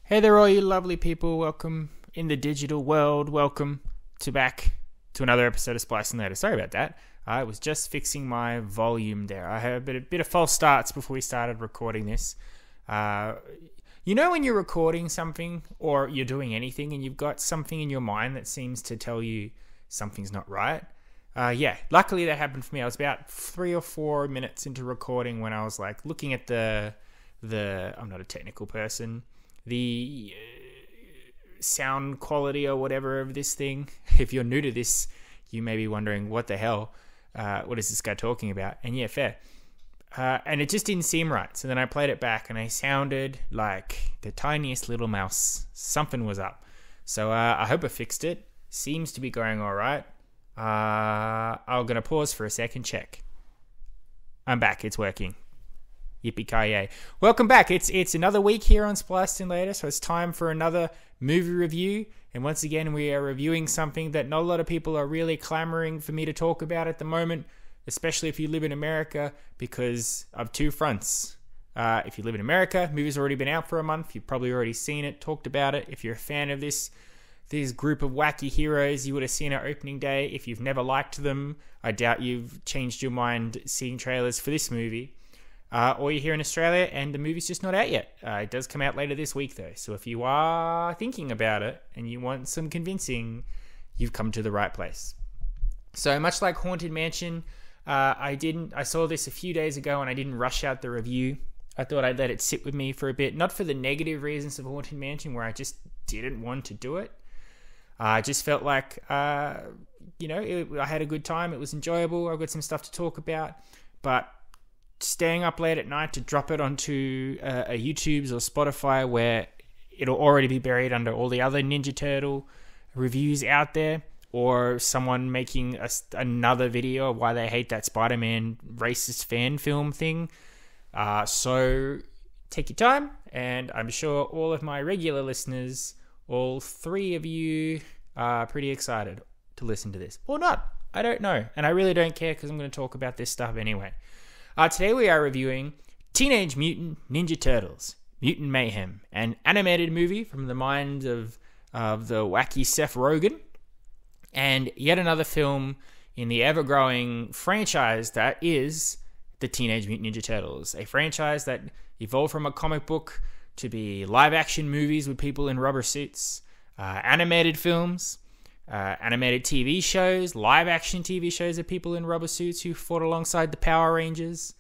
Hey there, all you lovely people. Welcome in the digital world. Welcome back to another episode of Spliced and Later. Sorry about that. I was just fixing my volume there. I had a bit of false starts before we started recording this. You know when you're recording something or you're doing anything and you've got something in your mind that seems to tell you something's not right? Yeah, luckily that happened for me. I was about 3 or 4 minutes into recording when I was like looking at the I'm not a technical person, the sound quality or whatever of this thing. If you're new to this, you may be wondering, what the hell? What is this guy talking about? And yeah, fair. And it just didn't seem right. So then I played it back and I sounded like the tiniest little mouse. Something was up. So I hope I fixed it. Seems to be going all right. I'm going to pause for a second, check. I'm back. It's working. Yippee-ki-yay. Welcome back. It's another week here on Spliced and Later, so it's time for another movie review. And once again, we are reviewing something that not a lot of people are really clamoring for me to talk about at the moment, especially if you live in America, because of two fronts. If you live in America, movie's already been out for a month. You've probably already seen it, talked about it. If you're a fan of this group of wacky heroes, you would have seen it opening day. If you've never liked them, I doubt you've changed your mind seeing trailers for this movie. Or you're here in Australia and the movie's just not out yet. It does come out later this week though. So if you are thinking about it and you want some convincing, you've come to the right place. So much like Haunted Mansion, I saw this a few days ago and I didn't rush out the review. I thought I'd let it sit with me for a bit. Not for the negative reasons of Haunted Mansion where I just didn't want to do it. I just felt like, I had a good time. It was enjoyable. I've got some stuff to talk about. But staying up late at night to drop it onto a YouTube's or Spotify where it'll already be buried under all the other Ninja Turtle reviews out there, or someone making another video of why they hate that Spider-Man racist fan film thing. So take your time, and I'm sure all of my regular listeners, all 3 of you, are pretty excited to listen to this. Or not. I don't know. And I really don't care because I'm going to talk about this stuff anyway. Today we are reviewing Teenage Mutant Ninja Turtles, Mutant Mayhem, an animated movie from the mind of the wacky Seth Rogen, and yet another film in the ever-growing franchise that is the Teenage Mutant Ninja Turtles, a franchise that evolved from a comic book to be live-action movies with people in rubber suits, animated films, animated TV shows, live-action TV shows of people in rubber suits who fought alongside the Power Rangers,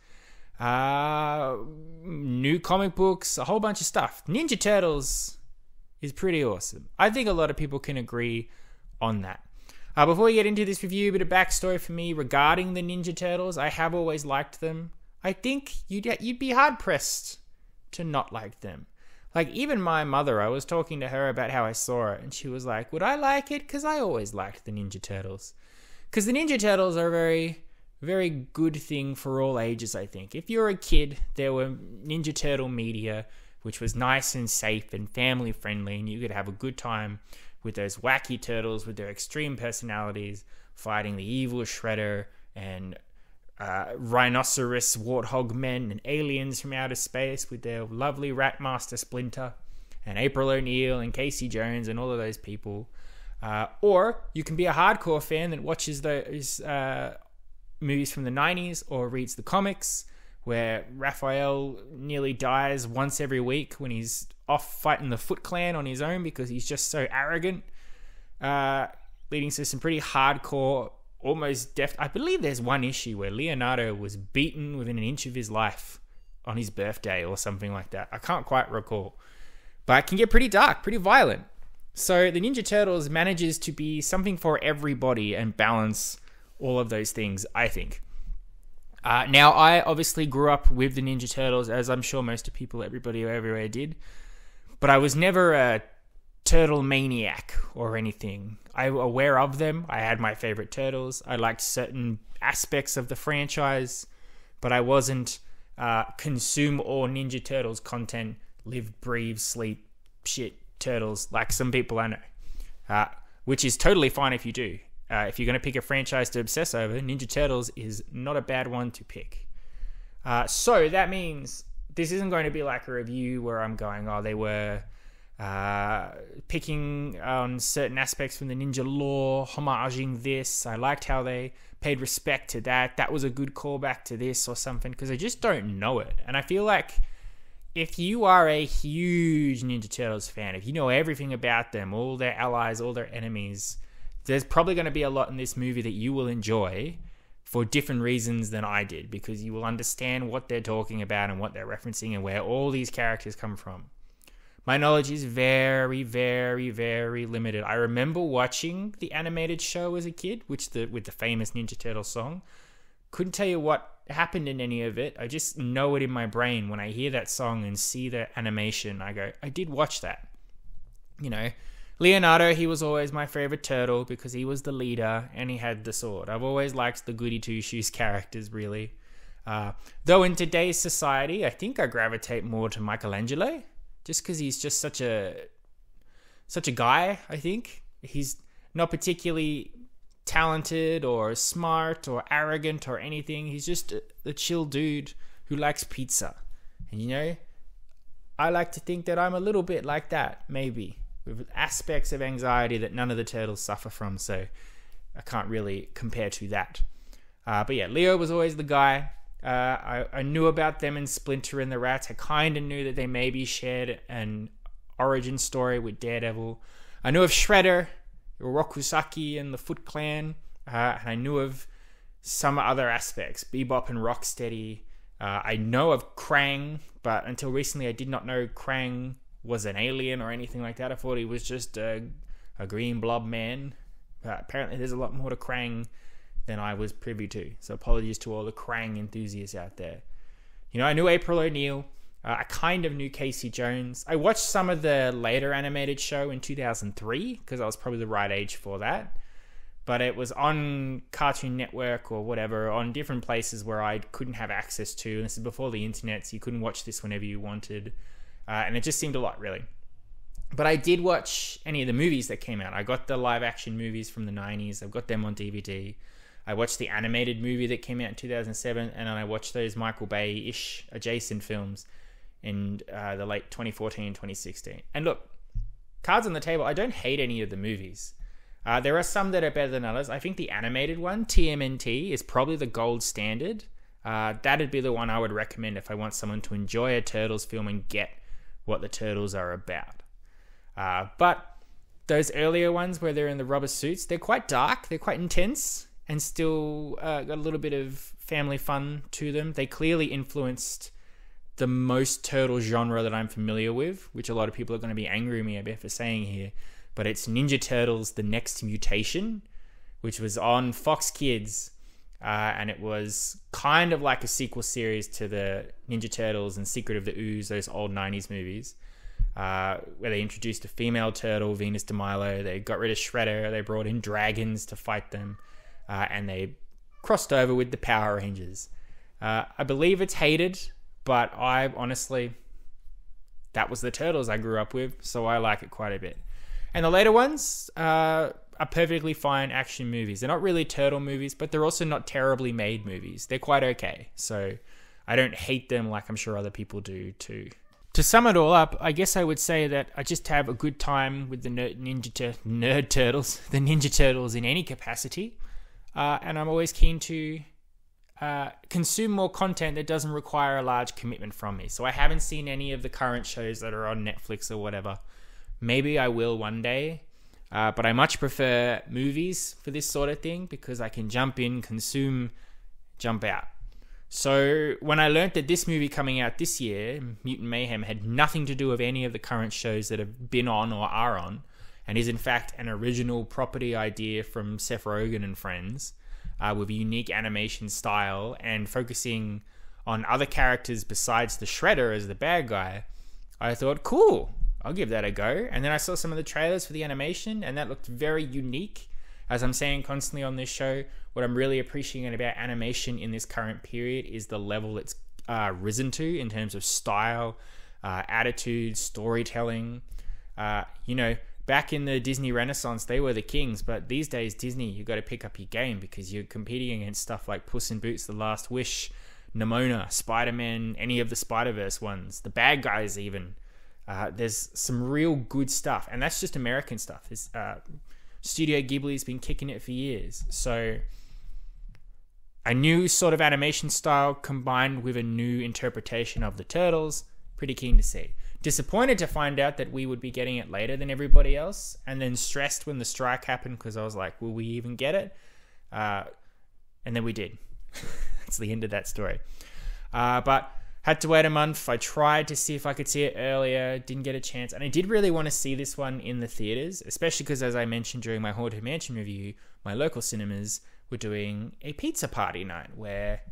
new comic books, a whole bunch of stuff. Ninja Turtles is pretty awesome. I think a lot of people can agree on that. Before we get into this review, a bit of backstory for me regarding the Ninja Turtles. I have always liked them. I think you'd be hard-pressed to not like them. Like, even my mother, I was talking to her about how I saw it, and she was like, would I like it? Because I always liked the Ninja Turtles. Because the Ninja Turtles are a very, very good thing for all ages, I think. If you're a kid, there were Ninja Turtle media, which was nice and safe and family-friendly, and you could have a good time with those wacky turtles with their extreme personalities, fighting the evil Shredder and rhinoceros warthog men and aliens from outer space with their lovely rat master Splinter and April O'Neil and Casey Jones and all of those people. Or you can be a hardcore fan that watches those movies from the 90s or reads the comics where Raphael nearly dies once every week when he's off fighting the Foot Clan on his own because he's just so arrogant, leading to some pretty hardcore, almost death. I believe there's one issue where Leonardo was beaten within an inch of his life on his birthday or something like that. I can't quite recall. But it can get pretty dark, pretty violent. So the Ninja Turtles manages to be something for everybody and balance all of those things, I think. Now, I obviously grew up with the Ninja Turtles, as I'm sure most of people, everybody everywhere did. But I was never a turtle maniac or anything. I'm aware of them. I had my favorite turtles. I liked certain aspects of the franchise, but I wasn't consume all Ninja Turtles content, live, breathe, sleep, shit, turtles, like some people I know. Which is totally fine if you do. If you're going to pick a franchise to obsess over, Ninja Turtles is not a bad one to pick. So that means this isn't going to be like a review where I'm going, oh, they were picking on certain aspects from the ninja lore, homaging this. I liked how they paid respect to that. That was a good callback to this or something, because I just don't know it. And I feel like if you are a huge Ninja Turtles fan, if you know everything about them, all their allies, all their enemies, there's probably going to be a lot in this movie that you will enjoy for different reasons than I did, because you will understand what they're talking about and what they're referencing and where all these characters come from. My knowledge is very, very, very limited. I remember watching the animated show as a kid, with the famous Ninja Turtle song. Couldn't tell you what happened in any of it. I just know it in my brain. When I hear that song and see the animation, I go, I did watch that. You know, Leonardo, he was always my favorite turtle because he was the leader and he had the sword. I've always liked the goody two-shoes characters, really. Though in today's society, I think I gravitate more to Michelangelo, just because he's just such a guy. I think he's not particularly talented or smart or arrogant or anything. He's just a chill dude who likes pizza. And you know, I like to think that I'm a little bit like that, maybe, with aspects of anxiety that none of the turtles suffer from, so I can't really compare to that. But yeah, Leo was always the guy. I knew about them in Splinter and the Rats. I kind of knew that they maybe shared an origin story with Daredevil. I knew of Shredder, Rokusaki, and the Foot Clan. And I knew of some other aspects, Bebop and Rocksteady. I know of Krang, but until recently I did not know Krang was an alien or anything like that. I thought he was just a green blob man. But apparently there's a lot more to Krang than I was privy to. So apologies to all the Krang enthusiasts out there. You know, I knew April O'Neil. I kind of knew Casey Jones. I watched some of the later animated show in 2003 because I was probably the right age for that. But it was on Cartoon Network or whatever, on different places where I couldn't have access to. And this is before the internet, so you couldn't watch this whenever you wanted. And it just seemed a lot, really. But I did watch any of the movies that came out. I got the live action movies from the 90s. I've got them on DVD. I watched the animated movie that came out in 2007, and then I watched those Michael Bay-ish adjacent films in the late 2014, 2016. And look, cards on the table, I don't hate any of the movies. There are some that are better than others. I think the animated one, TMNT, is probably the gold standard. That'd be the one I would recommend if I want someone to enjoy a Turtles film and get what the Turtles are about. But those earlier ones where they're in the rubber suits, they're quite dark, they're quite intense, and still got a little bit of family fun to them. They clearly influenced the most turtle genre that I'm familiar with, which a lot of people are going to be angry at me about for saying here, but it's Ninja Turtles: The Next Mutation, which was on Fox Kids, and it was kind of like a sequel series to the Ninja Turtles and Secret of the Ooze, those old 90s movies, where they introduced a female turtle, Venus de Milo. They got rid of Shredder, they brought in dragons to fight them, and they crossed over with the Power Rangers. I believe it's hated, but I honestly, that was the Turtles I grew up with, so I like it quite a bit. And the later ones are perfectly fine action movies. They're not really turtle movies, but they're also not terribly made movies. They're quite okay, so I don't hate them like I'm sure other people do too. To sum it all up, I guess I would say that I just have a good time with the Nerd Turtles, the Ninja Turtles in any capacity. And I'm always keen to consume more content that doesn't require a large commitment from me. So I haven't seen any of the current shows that are on Netflix or whatever. Maybe I will one day. But I much prefer movies for this sort of thing because I can jump in, consume, jump out. So when I learned that this movie coming out this year, Mutant Mayhem, had nothing to do with any of the current shows that have been on or are on, and is in fact an original property idea from Seth Rogen and friends, with a unique animation style and focusing on other characters besides the Shredder as the bad guy, I thought, cool, I'll give that a go. And then I saw some of the trailers for the animation, and that looked very unique. As I'm saying constantly on this show, what I'm really appreciating about animation in this current period is the level it's risen to in terms of style, attitude, storytelling. You know, back in the Disney Renaissance, they were the kings, but these days, Disney, you got to pick up your game because you're competing against stuff like Puss in Boots, The Last Wish, Nimona, Spider-Man, any of the Spider-Verse ones, the bad guys even. There's some real good stuff, and that's just American stuff. Studio Ghibli's been kicking it for years. So a new sort of animation style combined with a new interpretation of the Turtles, pretty keen to see. Disappointed to find out that we would be getting it later than everybody else, and then stressed when the strike happened because I was like, will we even get it? And then we did. That's the end of that story. But had to wait a month. I tried to see if I could see it earlier. Didn't get a chance. And I did really want to see this one in the theaters, especially because, as I mentioned during my Haunted Mansion review, my local cinemas were doing a pizza party night where...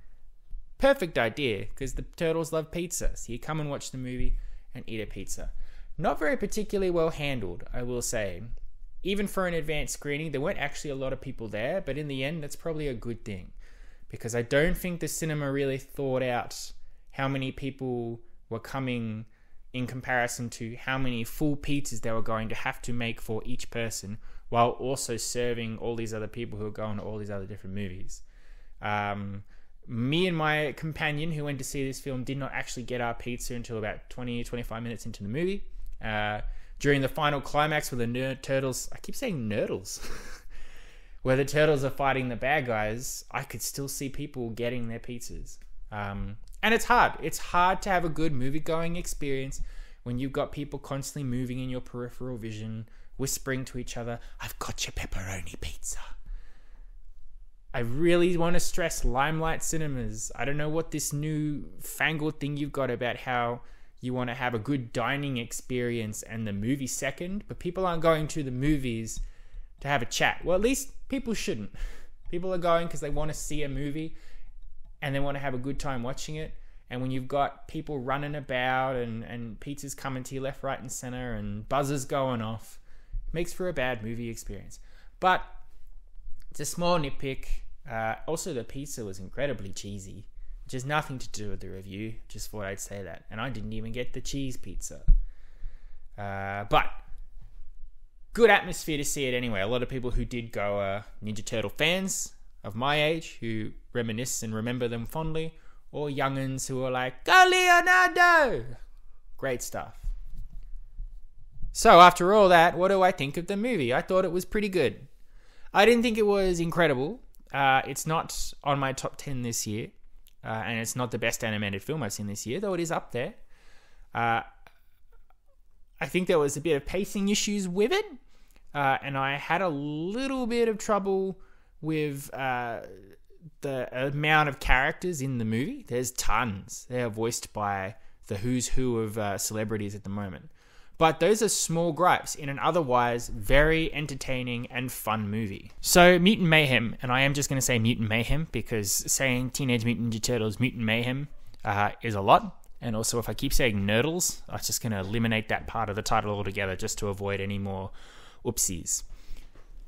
Perfect idea, because the Turtles love pizza. So you come and watch the movie and eat a pizza. Not very particularly well handled, I will say. Even for an advanced screening, there weren't actually a lot of people there, but in the end, that's probably a good thing. Because I don't think the cinema really thought out how many people were coming in comparison to how many full pizzas they were going to have to make for each person, while also serving all these other people who are going to all these other different movies. Me and my companion who went to see this film did not actually get our pizza until about 20-25 minutes into the movie. During the final climax where the Turtles... I keep saying Nerdles. Where the Turtles are fighting the bad guys, I could still see people getting their pizzas. And it's hard. It's hard to have a good movie-going experience when you've got people constantly moving in your peripheral vision, whispering to each other, "I've got your pepperoni pizza." I really want to stress Limelight Cinemas. I don't know what this new fangled thing you've got about how you want to have a good dining experience and the movie second, but people aren't going to the movies to have a chat. Well, at least people shouldn't. People are going because they want to see a movie and they want to have a good time watching it. And when you've got people running about and pizzas coming to you left, right, and center and buzzers going off, it makes for a bad movie experience. But it's a small nitpick. Also, the pizza was incredibly cheesy, which has nothing to do with the review. Just thought I'd say that. And I didn't even get the cheese pizza. But good atmosphere to see it anyway. A lot of people who did go are Ninja Turtle fans of my age who reminisce and remember them fondly, or young'uns who are like, "Go Leonardo!" Great stuff. So after all that, what do I think of the movie? I thought it was pretty good. I didn't think it was incredible. It's not on my top 10 this year, and it's not the best animated film I've seen this year, though it is up there. I think there was a bit of pacing issues with it, and I had a little bit of trouble with the amount of characters in the movie. There's tons. They are voiced by the who's who of celebrities at the moment. But those are small gripes in an otherwise very entertaining and fun movie. So, Mutant Mayhem, and I am just going to say Mutant Mayhem because saying Teenage Mutant Ninja Turtles Mutant Mayhem is a lot. And also, if I keep saying Nerdles, I'm just going to eliminate that part of the title altogether just to avoid any more oopsies.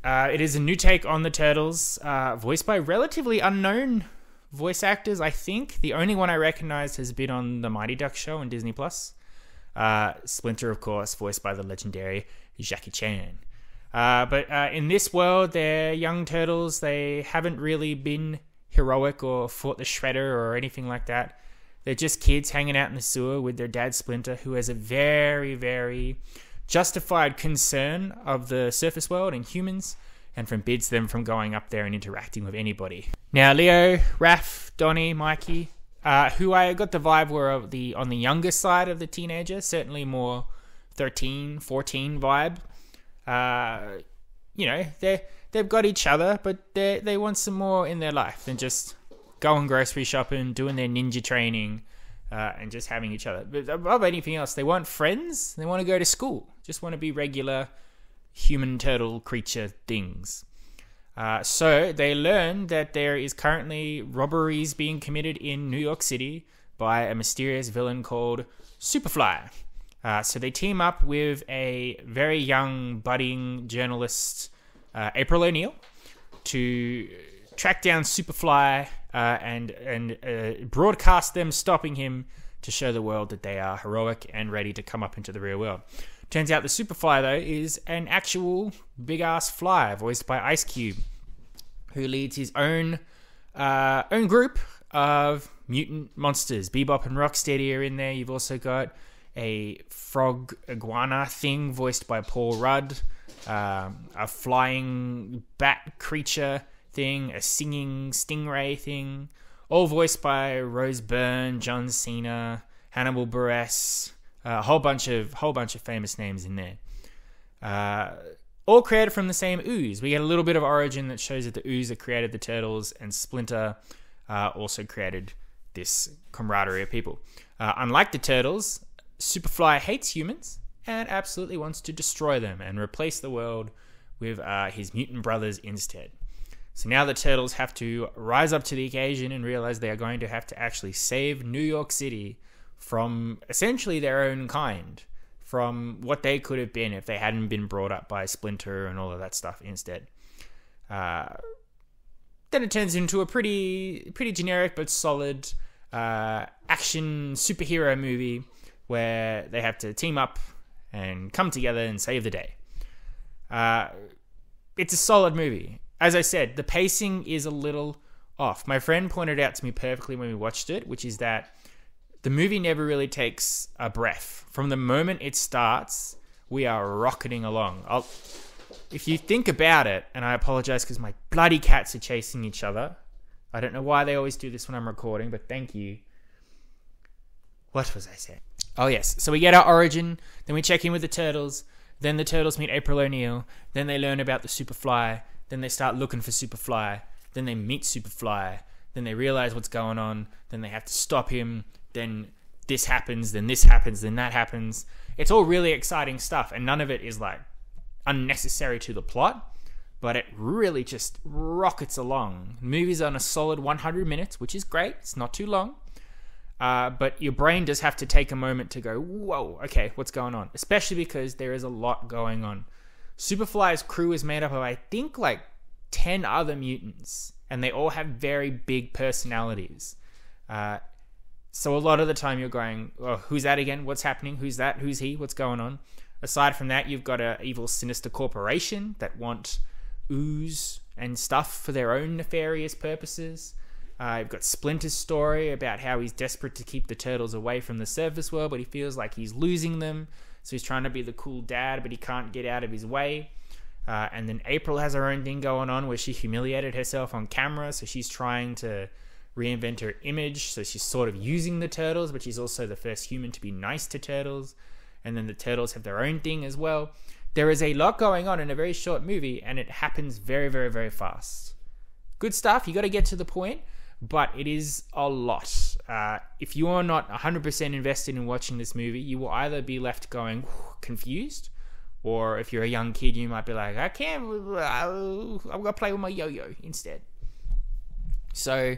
It is a new take on the Turtles, voiced by relatively unknown voice actors, I think. The only one I recognized has been on The Mighty Ducks show on Disney+. Splinter, of course, voiced by the legendary Jackie Chan. But in this world, they're young turtles. They haven't really been heroic or fought the Shredder or anything like that. They're just kids hanging out in the sewer with their dad Splinter, who has a very, very justified concern of the surface world and humans, and forbids them from going up there and interacting with anybody. Now, Leo, Raph, Donnie, Mikey, who I got the vibe were on the younger side of the teenager, certainly more 13, 14 vibe. They've got each other, but they want some more in their life than just going grocery shopping, doing their ninja training, and just having each other. But above anything else, they want friends. They want to go to school. Just want to be regular human turtle creature things. So they learn that there is currently robberies being committed in New York City by a mysterious villain called Superfly. So they team up with a very young budding journalist, April O'Neil, to track down Superfly and broadcast them stopping him to show the world that they are heroic and ready to come up into the real world. Turns out the Superfly, though, is an actual big-ass fly voiced by Ice Cube, who leads his own group of mutant monsters. Bebop and Rocksteady are in there. You've also got a frog iguana thing voiced by Paul Rudd, a flying bat creature thing, a singing stingray thing, all voiced by Rose Byrne, John Cena, Hannibal Buress, a whole bunch of famous names in there. All created from the same ooze. We get a little bit of origin that shows that the ooze that created the Turtles and Splinter also created this camaraderie of people. Unlike the Turtles, Superfly hates humans and absolutely wants to destroy them and replace the world with his mutant brothers instead. So now the Turtles have to rise up to the occasion and realize they are going to have to actually save New York City from essentially their own kind, from what they could have been if they hadn't been brought up by Splinter and all of that stuff instead. Then it turns into a pretty generic but solid action superhero movie where they have to team up and come together and save the day. It's a solid movie. As I said, the pacing is a little off. My friend pointed out to me perfectly when we watched it, which is that the movie never really takes a breath. From the moment it starts, we are rocketing along. If you think about it, and I apologize because my bloody cats are chasing each other. I don't know why they always do this when I'm recording, but thank you. What was I saying? Oh, yes. So we get our origin, then we check in with the Turtles, then the Turtles meet April O'Neil, then they learn about the Superfly, then they start looking for Superfly, then they meet Superfly, then they realize what's going on, then they have to stop him, then this happens, then this happens, then that happens. It's all really exciting stuff, and none of it is like unnecessary to the plot, but it really just rockets along. The movie's on a solid 100 minutes, which is great. It's not too long. But your brain does have to take a moment to go, whoa, okay, what's going on? Especially because there is a lot going on. Superfly's crew is made up of, I think, like 10 other mutants, and they all have very big personalities. So a lot of the time you're going, oh, who's that again? What's happening? Who's that? Who's he? What's going on? Aside from that, you've got an evil, sinister corporation that want ooze and stuff for their own nefarious purposes. You've got Splinter's story about how he's desperate to keep the Turtles away from the surface world, but he feels like he's losing them. So he's trying to be the cool dad, but he can't get out of his way. And then April has her own thing going on where she humiliated herself on camera. So she's trying to reinvent her image. So she's sort of using the Turtles, but she's also the first human to be nice to Turtles. And then the Turtles have their own thing as well. There is a lot going on in a very short movie, and it happens very, very, very fast. Good stuff. You got to get to the point, but it is a lot. If you are not 100% invested in watching this movie, you will either be left going confused, or if you're a young kid, you might be like, I'm going to play with my yo-yo instead. So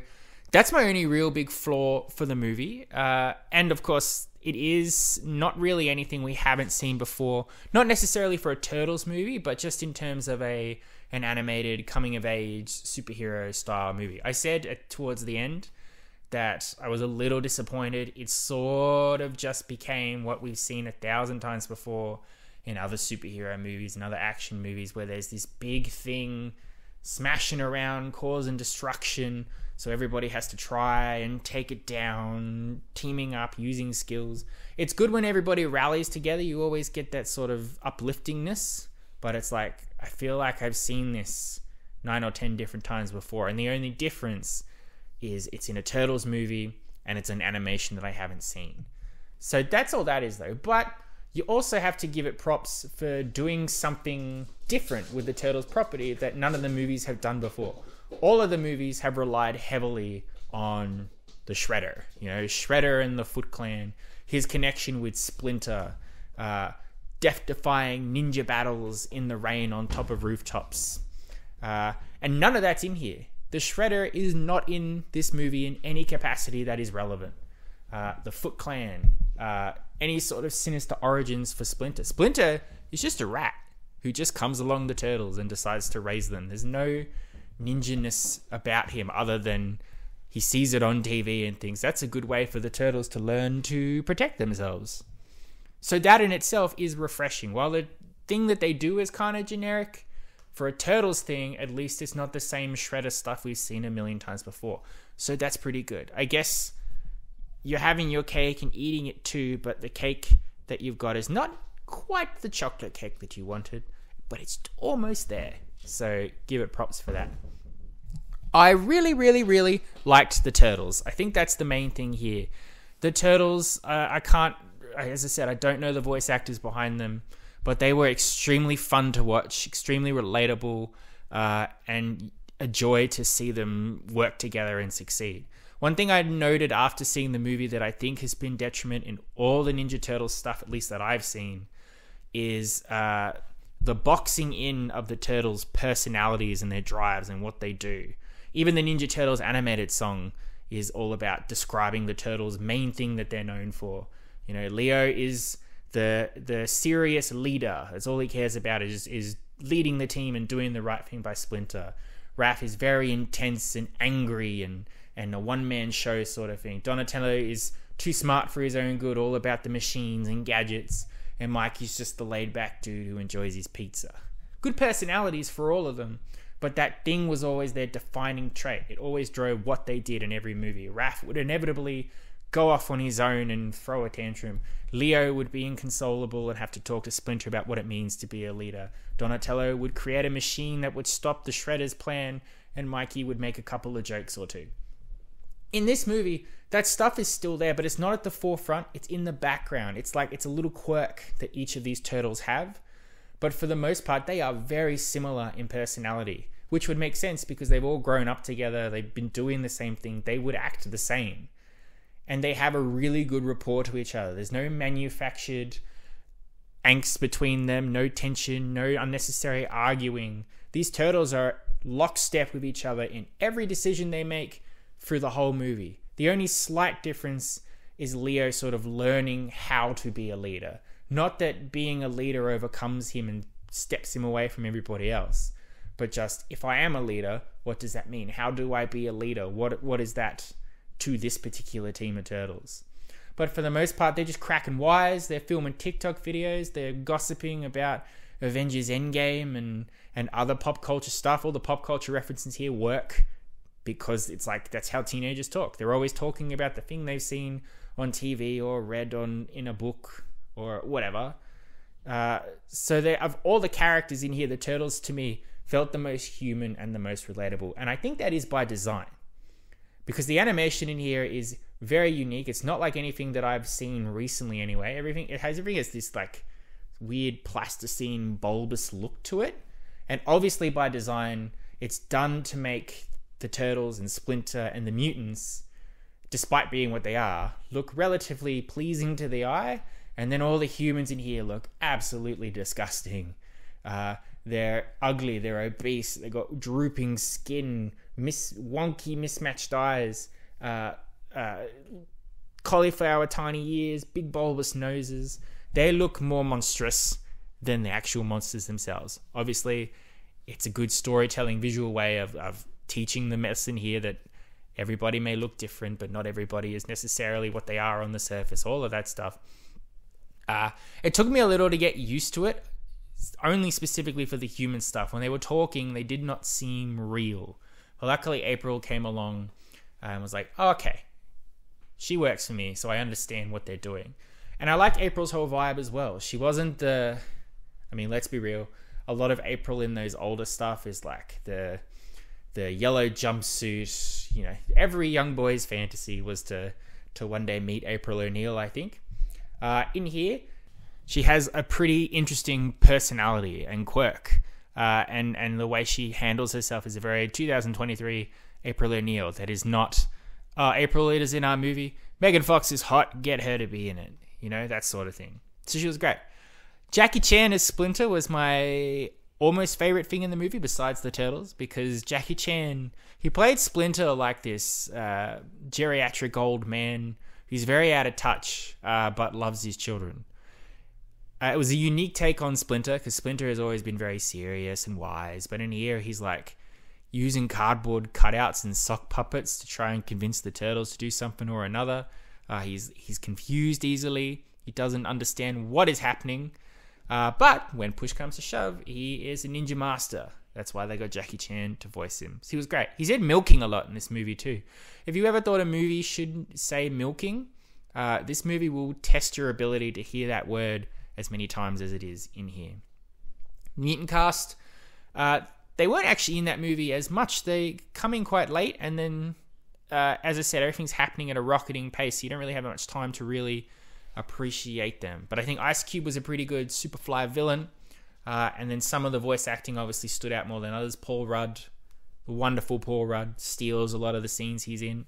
that's my only real big flaw for the movie. And of course, it is not really anything we haven't seen before. Not necessarily for a Turtles movie, but just in terms of an animated coming-of-age superhero-style movie. I said towards the end that I was a little disappointed. It sort of just became what we've seen 1,000 times before in other superhero movies and other action movies, where there's this big thing smashing around, causing destruction, so everybody has to try and take it down, teaming up, using skills. It's good when everybody rallies together. You always get that sort of upliftingness, but it's like, I feel like I've seen this 9 or 10 different times before, and the only difference is it's in a Turtles movie and it's an animation that I haven't seen. So that's all that is, though. But you also have to give it props for doing something different with the Turtles property that none of the movies have done before. All of the movies have relied heavily on the Shredder. You know, Shredder and the Foot Clan, his connection with Splinter, death-defying ninja battles in the rain on top of rooftops. And none of that's in here. The Shredder is not in this movie in any capacity that is relevant. The Foot Clan, any sort of sinister origins for Splinter. Splinter is just a rat who just comes along the Turtles and decides to raise them. There's no ninja-ness about him other than he sees it on TV and thinks that's a good way for the Turtles to learn to protect themselves. So that in itself is refreshing. While the thing that they do is kind of generic, for a Turtles thing, at least it's not the same Shredder stuff we've seen a million times before. So that's pretty good. I guess you're having your cake and eating it too, but the cake that you've got is not quite the chocolate cake that you wanted, but it's almost there. So give it props for that. I really, really, really liked the Turtles. I think that's the main thing here. The Turtles, as I said, I don't know the voice actors behind them, but they were extremely fun to watch, extremely relatable, and a joy to see them work together and succeed. One thing I noted after seeing the movie that I think has been detriment in all the Ninja Turtles stuff, at least that I've seen, is the boxing in of the Turtles' personalities and their drives and what they do. Even the Ninja Turtles animated song is all about describing the Turtles' main thing that they're known for. You know, Leo is the serious leader. That's all he cares about is leading the team and doing the right thing by Splinter. Raph is very intense and angry and a one-man show sort of thing. Donatello is too smart for his own good, all about the machines and gadgets. And Mikey's just the laid-back dude who enjoys his pizza. Good personalities for all of them, but that thing was always their defining trait. It always drove what they did in every movie. Raph would inevitably go off on his own and throw a tantrum. Leo would be inconsolable and have to talk to Splinter about what it means to be a leader. Donatello would create a machine that would stop the Shredder's plan, and Mikey would make a couple of jokes or two. In this movie, that stuff is still there, but it's not at the forefront. It's in the background. It's like it's a little quirk that each of these turtles have. But for the most part, they are very similar in personality, which would make sense because they've all grown up together. They've been doing the same thing. They would act the same. And they have a really good rapport to each other. There's no manufactured angst between them, no tension, no unnecessary arguing. These turtles are lockstep with each other in every decision they make through the whole movie. The only slight difference is Leo sort of learning how to be a leader. Not that being a leader overcomes him and steps him away from everybody else, but just, if I am a leader, what does that mean? How do I be a leader? What is that to this particular team of turtles? But for the most part, they're just cracking wise. They're filming TikTok videos. They're gossiping about Avengers Endgame and other pop culture stuff. All the pop culture references here work because it's like that's how teenagers talk. They're always talking about the thing they've seen on TV or read in a book or whatever. So of all the characters in here, the turtles to me felt the most human and the most relatable. And I think that is by design, because the animation in here is very unique. It's not like anything that I've seen recently anyway. Everything has this like weird plasticine bulbous look to it. And obviously by design, it's done to make the turtles and Splinter and the mutants, despite being what they are, look relatively pleasing to the eye. And then all the humans in here look absolutely disgusting. They're ugly, they're obese, they've got drooping skin, wonky mismatched eyes, cauliflower tiny ears, big bulbous noses. They look more monstrous than the actual monsters themselves. Obviously, it's a good storytelling visual way of teaching the lesson here that everybody may look different, but not everybody is necessarily what they are on the surface, all of that stuff. It took me a little to get used to it, only specifically for the human stuff. When they were talking, they did not seem real. But luckily, April came along and was like, oh, okay, she works for me, so I understand what they're doing. And I liked April's whole vibe as well. She wasn't let's be real, a lot of April in those older stuff is like the yellow jumpsuit. You know, every young boy's fantasy was to one day meet April O'Neil, I think. In here, she has a pretty interesting personality and quirk, and the way she handles herself is a very 2023 April O'Neil. That is not, April is in our movie, Megan Fox is hot, get her to be in it. You know, that sort of thing. So she was great. Jackie Chan as Splinter was my almost favorite thing in the movie besides the Turtles, because Jackie Chan, he played Splinter like this geriatric old man who's very out of touch, but loves his children. It was a unique take on Splinter, because Splinter has always been very serious and wise, but in here he's like using cardboard cutouts and sock puppets to try and convince the turtles to do something or another. He's confused easily. He doesn't understand what is happening. But when push comes to shove, he is a ninja master. That's why they got Jackie Chan to voice him. So he was great. He said milking a lot in this movie too. If you ever thought a movie should say milking, this movie will test your ability to hear that word as many times as it is in here. Mutant cast, they weren't actually in that movie as much. They come in quite late, and then, as I said, everything's happening at a rocketing pace, so you don't really have much time to really appreciate them. But I think Ice Cube was a pretty good Superfly villain, and then some of the voice acting obviously stood out more than others. Paul Rudd, the wonderful Paul Rudd, steals a lot of the scenes he's in.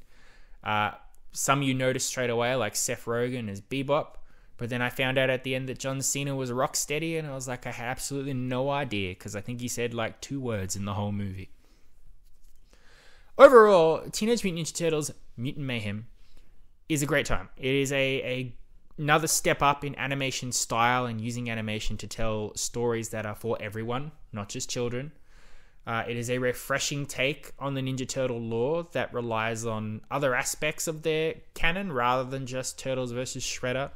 Some you notice straight away, like Seth Rogen as Bebop, but then I found out at the end that John Cena was Rocksteady, and I was like, I had absolutely no idea, because I think he said like 2 words in the whole movie. Overall, Teenage Mutant Ninja Turtles Mutant Mayhem is a great time. It is another step up in animation style and using animation to tell stories that are for everyone, not just children. It is a refreshing take on the Ninja Turtle lore that relies on other aspects of their canon rather than just Turtles versus Shredder.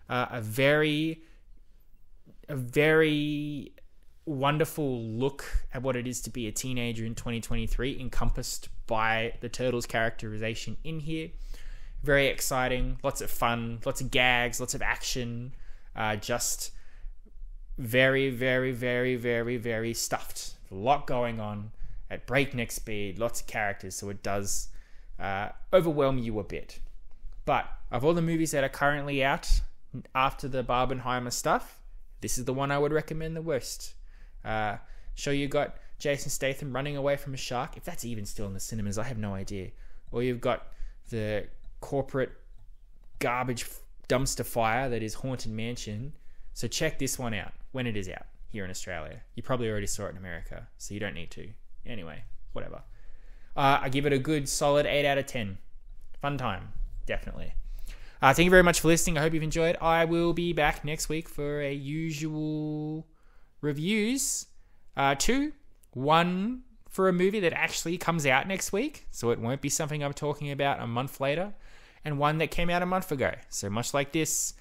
A very wonderful look at what it is to be a teenager in 2023, encompassed by the Turtles characterization in here. Very exciting, lots of fun, lots of gags, lots of action, just very, very, very, very, very stuffed. A lot going on at breakneck speed, lots of characters, so it does overwhelm you a bit. But of all the movies that are currently out after the Barbenheimer stuff, this is the one I would recommend the worst. Sure, you got Jason Statham running away from a shark, if that's even still in the cinemas, I have no idea. Or you've got the corporate garbage dumpster fire that is Haunted Mansion. So check this one out when it is out here in Australia. You probably already saw it in America, so you don't need to. Anyway, whatever. I give it a good solid 8 out of 10. Fun time, definitely. Thank you very much for listening. I hope you've enjoyed. I will be back next week for a usual reviews. 2. 1 for a movie that actually comes out next week, so it won't be something I'm talking about a month later, and 1 that came out a month ago. So much like this,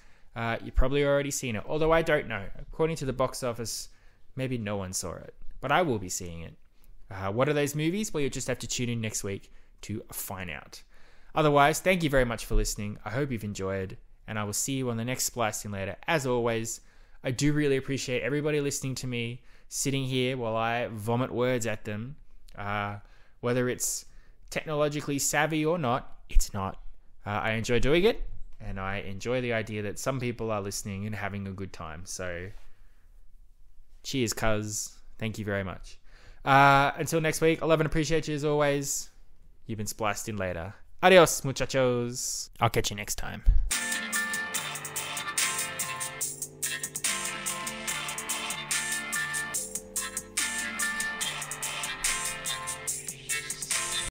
you've probably already seen it, although I don't know. According to the box office, maybe no one saw it, but I will be seeing it. What are those movies? Well, you'll just have to tune in next week to find out. Otherwise, thank you very much for listening. I hope you've enjoyed, and I will see you on the next Spliced later. As always, I do really appreciate everybody listening to me, sitting here while I vomit words at them. Whether it's technologically savvy or not, it's not. I enjoy doing it, and I enjoy the idea that some people are listening and having a good time. So, cheers, cuz. Thank you very much. Until next week, I love and appreciate you as always. You've been spliced in later. Adios, muchachos. I'll catch you next time.